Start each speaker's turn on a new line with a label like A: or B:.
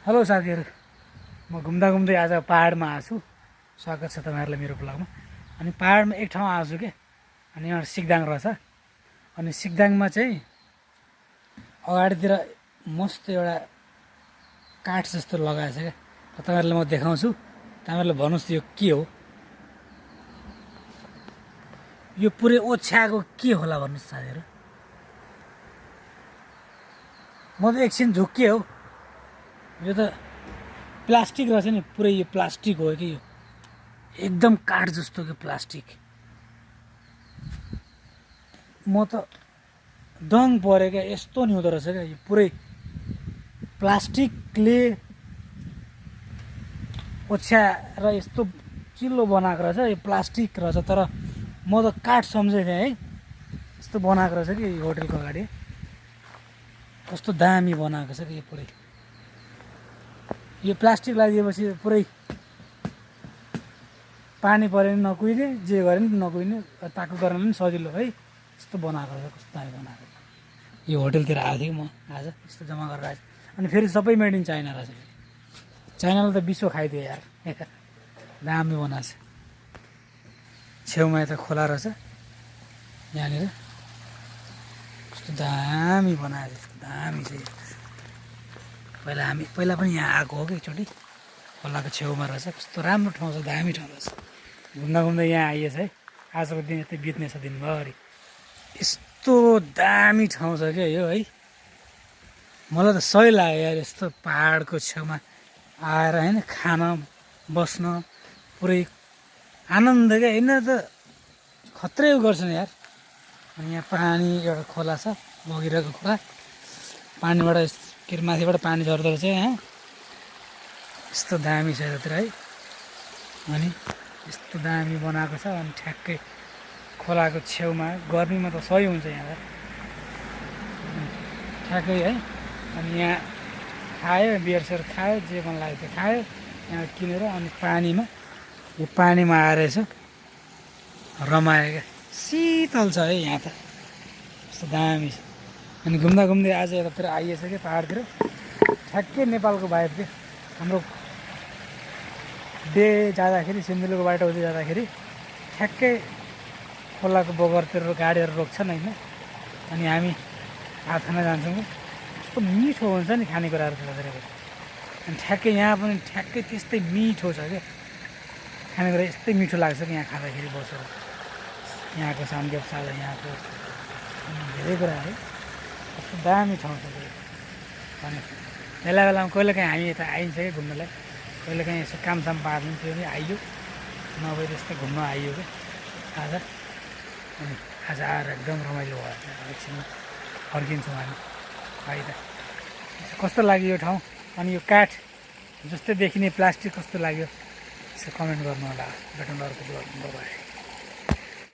A: Hello साथीहरू, म घुम्दा घुम्दै आज पहाडमा आएको छु। स्वागत छ तपाईँहरूलाई मेरो ब्लगमा। अनि पहाडमा एक ठाउँ आएको छु के, अनि यहाँ सिक्दाङ रहेछ। अनि सिक्दाङमा चाहिँ अगाडितिर मस्त एउटा काठ जस्तो लगाएछ क्या। र तपाईँहरूलाई म देखाउँछु, तपाईँहरूले भन्नुहोस् यो के हो। यो पुरै ओछ्याएको के होला भन्नुहोस् साथीहरू। म त एकछिन झुक्किएँ हौ। यो त प्लास्टिक रहेछ नि, पुरै यो प्लास्टिक हो कि यो एकदम काठ जस्तो कि प्लास्टिक। म त दङ परेँ क्या, यस्तो नि हुँदो रहेछ क्या। यो पुरै प्लास्टिकले ओछ्याएर यस्तो चिल्लो बनाएको रहेछ। यो प्लास्टिक रहेछ तर म त काठ सम्झेको थिएँ है। यस्तो बनाएको रहेछ कि यो होटेलको अगाडि कस्तो दामी बनाएको छ कि यो पुरै। यो प्लास्टिक लगाइदिएपछि पुरै पानी परे पनि नकुहिने, जे गरे पनि नकुहिने, ताको गर्न पनि सजिलो है। यस्तो बनाएको रहेछ, कस्तो दामी बनाएको। यो होटेलतिर आएको थिएँ कि म आज, यस्तो जम्मा गरेर आएछ। अनि फेरि सबै मेड इन चाइना रहेछ। चाइनाले त विश्व खाइदियो यार, दामी बनाएको छ। छेउमा यता खोला रहेछ, यहाँनिर कस्तो दामी बनाएको छ, दामी छ यो। पहिला पनि यहाँ आएको हो कि एकचोटि, खोलाको छेउमा रहेछ। कस्तो राम्रो ठाउँ छ, दामी ठाउँ रहेछ। घुम्दा घुम्दै यहाँ आइएछ है। आजको दिन यतै बित्नेछ दिनभरि। यस्तो दामी ठाउँ छ क्या यो है। मलाई त सही लाग्यो यार, यस्तो पहाडको छेउमा आएर होइन खान बस्न पुरै आनन्द क्या। यिनीहरू त खत्रै गर्छन् यार। अनि यहाँ पानी एउटा खोला छ, बगिरहेको खोला। पानीबाट के अरे माथिबाट पानी झर्दो रहेछ यहाँ। यस्तो दामी छ यतातिर है। अनि यस्तो दामी बनाएको छ। अनि ठ्याक्कै खोलाको छेउमा, गर्मीमा त सही हुन्छ यहाँ त ठ्याक्कै है। अनि यहाँ खायो, बियरसियर खायो, जे मन लाग्यो त्यो खायो यहाँ किनेर। अनि पानीमा, यो पानीमा आएर यसो रमायो क्या। शीतल छ है यहाँ त, यस्तो दामी छ। अनि घुम्दा घुम्दै आज यतातिर आइएछ क्या, पहाडतिर ठ्याक्कै नेपालको भाइब क्या। हाम्रो डे जाँदाखेरि, सिन्धुलीको बाटो हुँदै जाँदाखेरि ठ्याक्कै खोलाको बगरतिर गाडीहरू रोक्छन् होइन। अनि हामी भात खान जान्छौँ। कस्तो मिठो हुन्छ नि खानेकुराहरू त्यतातिर। अनि ठ्याक्कै यहाँ पनि ठ्याक्कै त्यस्तै मिठो छ क्या खानेकुरा। यस्तै मिठो लाग्छ कि यहाँ खाँदाखेरि बसेर। यहाँको सामग्याप साझा, यहाँको धेरै कुरा है। कस्तो दामी ठाउँ छ त्यो। अनि बेला बेलामा कहिलेकाहीँ हामी यता आइन्छ क्या घुम्नलाई। कहिलेकाहीँ यसो कामसाम पार्नु थियो भने आइयो, नभए त्यस्तै घुम्न आइयो क्या आज। अनि आज आएर एकदम रमाइलो भयो। एकछिनमा फर्किन्छौँ हामी फाइदा। कस्तो लाग्यो यो ठाउँ? अनि यो काठ जस्तै देखिने प्लास्टिक कस्तो लाग्यो यसो कमेन्ट गर्नु होला। भेटौँ अर्को ब्लगमा। बाइ।